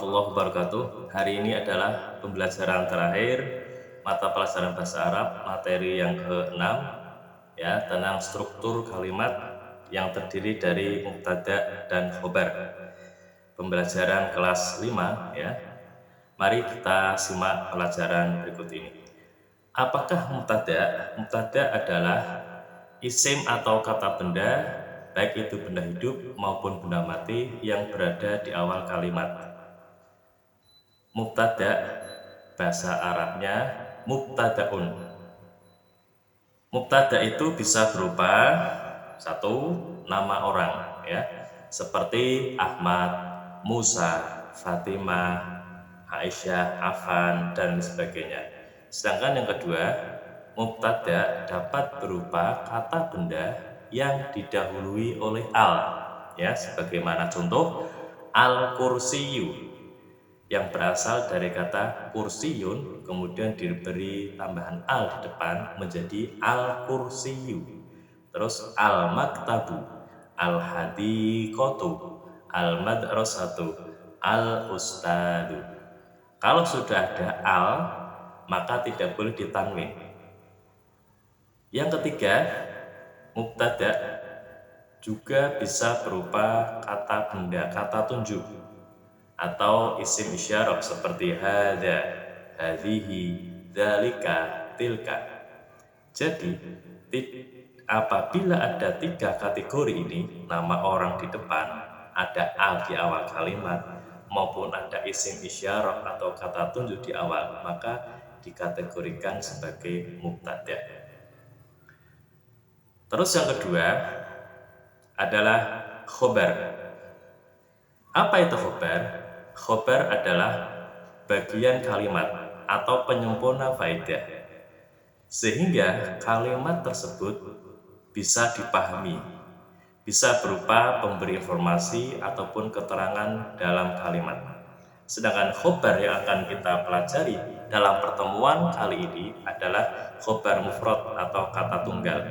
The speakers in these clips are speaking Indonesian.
warahmatullahi wabarakatuh. Hari ini adalah pembelajaran terakhir mata pelajaran bahasa Arab materi yang ke-6 ya, tentang struktur kalimat yang terdiri dari mubtada dan khobar. Pembelajaran kelas 5 ya. Mari kita simak pelajaran berikut ini. Apakah mubtada? Mubtada adalah isim atau kata benda, baik itu benda hidup maupun benda mati yang berada di awal kalimat. Mubtada bahasa Arabnya mubtadaun. Mubtada itu bisa berupa satu nama orang ya, seperti Ahmad, Musa, Fatimah, Aisyah, Afan dan sebagainya. Sedangkan yang kedua, mubtada dapat berupa kata benda yang didahului oleh al ya, sebagaimana contoh al-kursiyu yang berasal dari kata kursiyun kemudian diberi tambahan al di depan menjadi al-kursiyu. Terus al-maktabu, al-hadiqatu, al-madrasatu, al-ustadu. Kalau sudah ada al maka tidak boleh ditanwin. Yang ketiga, mubtada juga bisa berupa kata benda, kata tunjuk atau isim isyarah seperti hada, hadhihi, dzalika, tilka. Jadi apabila ada tiga kategori ini, nama orang di depan, ada al di awal kalimat, maupun ada isim isyarah atau kata tunjuk di awal, maka dikategorikan sebagai mubtada. Terus yang kedua adalah khobar. Apa itu khobar? Khobar adalah bagian kalimat atau penyempurna faedah, sehingga kalimat tersebut bisa dipahami, bisa berupa pemberi informasi ataupun keterangan dalam kalimat. Sedangkan khobar yang akan kita pelajari dalam pertemuan kali ini adalah khobar mufrad atau kata tunggal,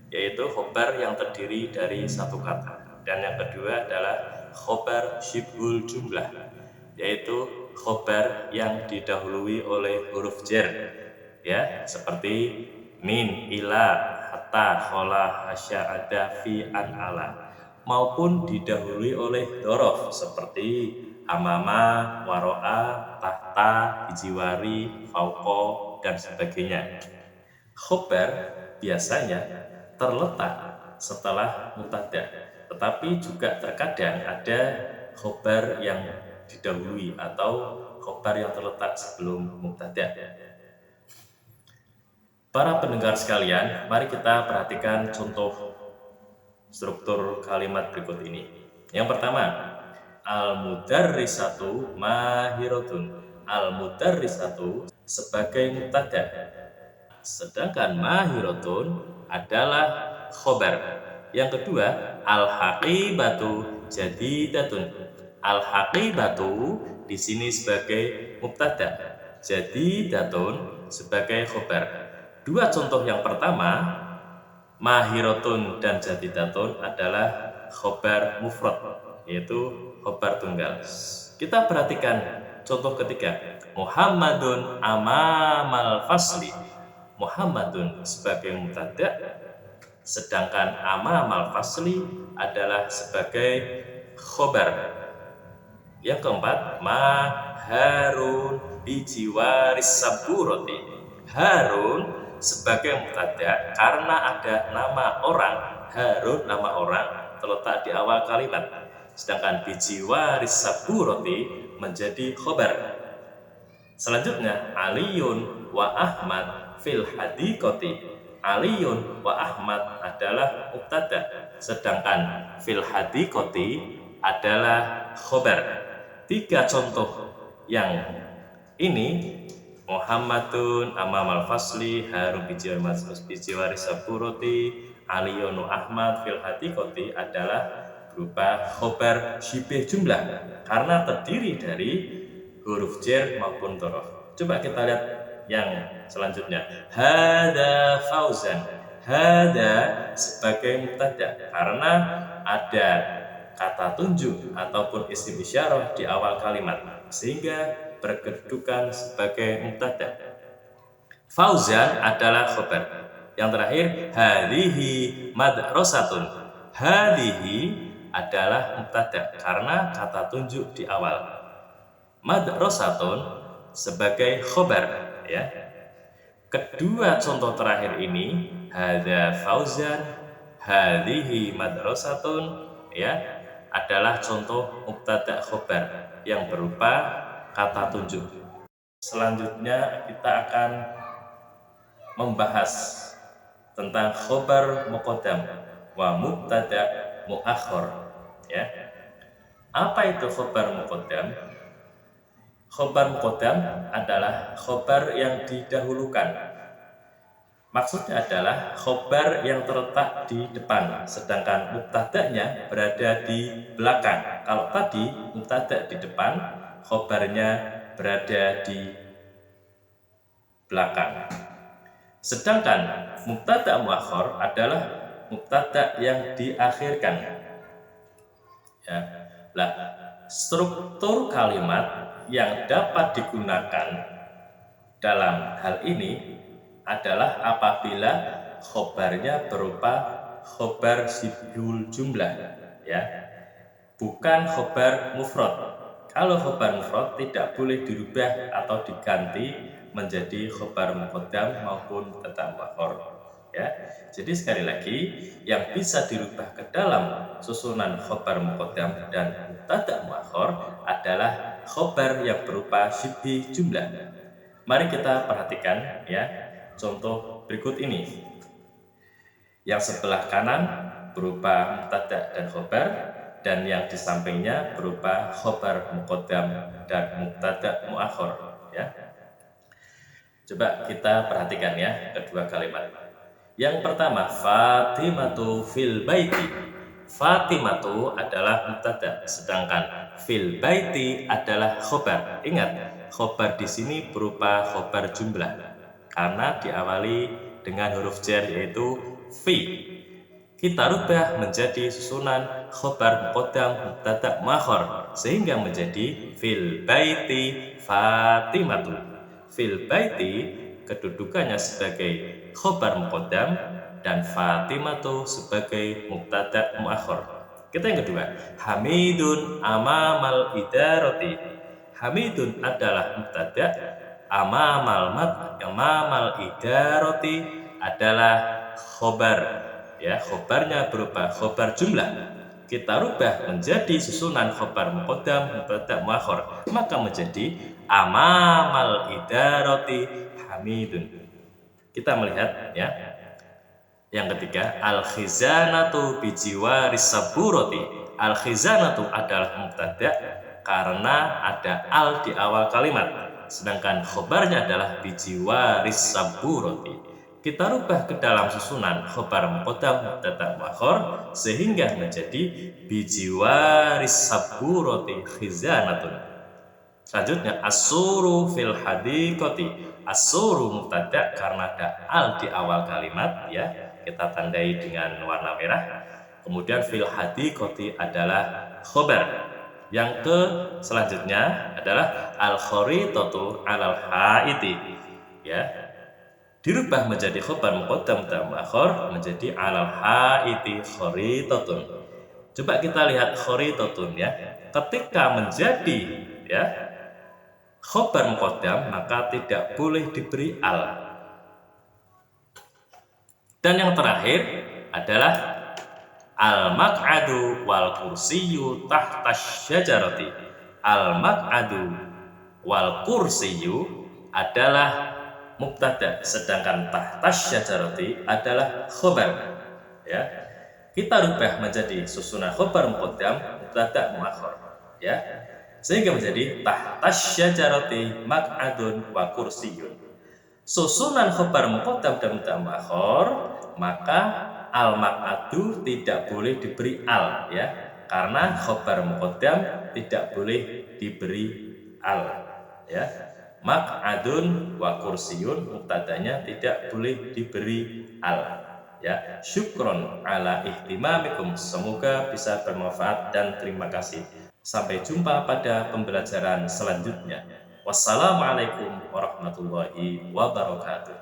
yaitu khobar yang terdiri dari satu kata. Dan yang kedua adalah khobar syibhul jumlah, yaitu khobar yang didahului oleh huruf jar ya, seperti min, ila, hatta, khola, hasya, ada, fi, an, ala, maupun didahului oleh dorof seperti amama, waro'a, tahta, bijiwari, fauqo, dan sebagainya. Khobar biasanya terletak setelah mubtada, tetapi juga terkadang ada khobar yang didahului atau khobar yang terletak sebelum mubtada. Para pendengar sekalian, mari kita perhatikan contoh struktur kalimat berikut ini. Yang pertama, al-mudarrisatu mahiratun. Al-mudarrisatu sebagai mubtada, sedangkan mahiratun adalah khobar. Yang kedua, al-haqibatu jadidatun. Al-haqibatu di sini sebagai mubtada, jadidatun sebagai khobar. Dua contoh yang pertama, mahiratun dan jadidatun adalah khobar mufrad, yaitu khobar tunggal. Kita perhatikan contoh ketiga, Muhammadun amamal fasli. Muhammadun sebagai mubtada, sedangkan amamal fasli adalah sebagai khobar. Yang keempat, ma Harun bijiwaris saburoti. Harun sebagai mubtada karena ada nama orang. Harun nama orang terletak di awal kalimat, sedangkan bijiwaris saburoti menjadi khobar. Selanjutnya, Aliyun wa Ahmad fil hadiqati. Aliyun wa Ahmad adalah mubtada, sedangkan fil hadiqati adalah khobar. Tiga contoh yang ini, Muhammadun amamal fasli, Harun bijiwari saburoti, Aliyun wa Ahmad fil hadiqati adalah berupa khobar syibh jumlah karena terdiri dari huruf jar maupun dhorof. Coba kita lihat yang selanjutnya, hada fauzan. Hada sebagai mubtada karena ada kata tunjuk ataupun isim isyarah di awal kalimat sehingga berkedudukan sebagai mubtada. Fauzan adalah khobar. Yang terakhir, hadhihi madrasatun. Hadhihi adalah mubtada karena kata tunjuk di awal. Madrasatun sebagai khobar, ya. Kedua contoh terakhir ini, hadza fauzan, hadhihi madrasatun, ya, adalah contoh mubtada khobar yang berupa kata tunjuk. Selanjutnya kita akan membahas tentang khobar muqaddam wa mubtada muakhar, ya. Apa itu khobar muqaddam? Khobar muqaddam adalah khobar yang didahulukan. Maksudnya adalah khobar yang terletak di depan, sedangkan mubtada'nya berada di belakang. Kalau tadi mubtada' di depan, khobarnya berada di belakang. Sedangkan mubtada' muakhar adalah mubtada' yang diakhirkan. Ya. Nah, struktur kalimat yang dapat digunakan dalam hal ini adalah apabila khobarnya berupa khobar sibhul jumlah, ya, bukan khobar mufrad. Kalau khobar mufrad tidak boleh dirubah atau diganti menjadi khobar muqaddam maupun mubtada muakhar, ya. Jadi sekali lagi, yang bisa dirubah ke dalam susunan khobar muqaddam dan mubtada muakhar adalah khobar yang berupa syibhi jumlah. Mari kita perhatikan, ya, contoh berikut ini. Yang sebelah kanan berupa mubtada dan khobar, dan yang di sampingnya berupa khobar muqaddam dan mubtada muakhar, ya. Coba kita perhatikan, ya, kedua kalimat. Yang pertama, Fatimatu fil baiti. Fatimatu adalah mubtada, sedangkan fil baiti adalah khobar. Ingat, khobar di sini berupa khobar jumlah karena diawali dengan huruf jar yaitu fi. Kita rubah menjadi susunan khobar muqaddam mubtada muakhar sehingga menjadi fil baiti Fatimatu. Fil baiti kedudukannya sebagai khobar muqaddam dan Fatimatu sebagai mubtada muakhar. Kita yang kedua, Hamidun amamal idarati. Hamidun adalah mubtada, amamal idarati adalah khobar, ya, khobarnya berupa khobar jumlah. Kita rubah menjadi susunan khobar muqaddam mubtada muakhar, maka menjadi amamal idarati Hamidun. Kita melihat, ya, yang ketiga, al-khizanatu bijiwaris saburati. Al-khizanatu adalah mubtada karena ada al di awal kalimat, sedangkan khobarnya adalah bijiwaris saburati. Kita rubah ke dalam susunan khobar muqaddam mubtada muakhar sehingga menjadi bijiwaris saburati khizanatun. Selanjutnya, as-suru fil hadiqati. As-suru mubtada karena ada al di awal kalimat, ya, kita tandai dengan warna merah. Kemudian fil hadiqati adalah khobar. Yang selanjutnya adalah al-kharitatu alal haiti, ya, dirubah menjadi khobar muqaddam dan muakhar menjadi alal haiti kharitatun. Coba kita lihat kharitatun, ya, ketika menjadi, ya, khobar muqaddam maka tidak boleh diberi al. Dan yang terakhir adalah al-maq'adu wal kursiyyu tahta syajarati. Al-maq'adu wal kursiyyu adalah mubtada, sedangkan tahta syajarati adalah khobar, ya. Kita rubah menjadi susunan khobar muqaddam mubtada muakhar, ya, sehingga menjadi tahta syajarati maq'adun wa kursiyyun. Susunan khobar muqaddam dan mubtada muakhar, maka al-maq'adu tidak boleh diberi al, ya, karena khobar muqaddam tidak boleh diberi al, ya. Maq'adun wa kursiyun mubtadanya tidak boleh diberi al. Ya, syukron ala ihtimamikum. Semoga bisa bermanfaat dan terima kasih. Sampai jumpa pada pembelajaran selanjutnya. Wassalamualaikum warahmatullahi wabarakatuh.